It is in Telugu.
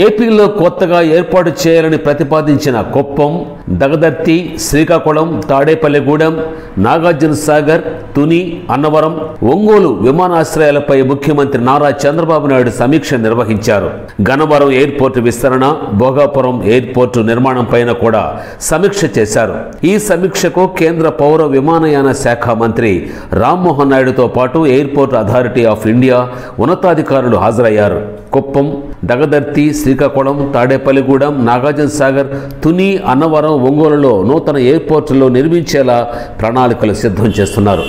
ఏపీలో కొత్తగా ఏర్పాటు చేయాలని ప్రతిపాదించిన కుప్పం, దగదర్తి, శ్రీకాకుళం, తాడేపల్లిగూడెం, నాగార్జునసాగర్, తుని, అన్నవరం, ఒంగోలు విమానాశ్రయాలపై ముఖ్యమంత్రి నారా చంద్రబాబు నాయుడు సమీక్ష నిర్వహించారు. గన్నవరం ఎయిర్పోర్టు విస్తరణ, భోగాపురం ఎయిర్పోర్టు నిర్మాణం పైన కూడా సమీక్ష చేశారు. ఈ సమీక్షకు కేంద్ర పౌర విమానయాన శాఖ మంత్రి రామ్మోహన్ నాయుడుతో పాటు ఎయిర్పోర్ట్ అథారిటీ ఆఫ్ ఇండియా ఉన్నతాధికారులు హాజరయ్యారు. కుప్పం, దగదర్తి, శ్రీకాకుళం, తాడేపల్లిగూడెం, నాగార్జునసాగర్, తుని, అన్నవరం, ఒంగోలులో నూతన ఎయిర్పోర్టులు నిర్మించేలా ప్రణాళికలు సిద్ధం చేస్తున్నారు.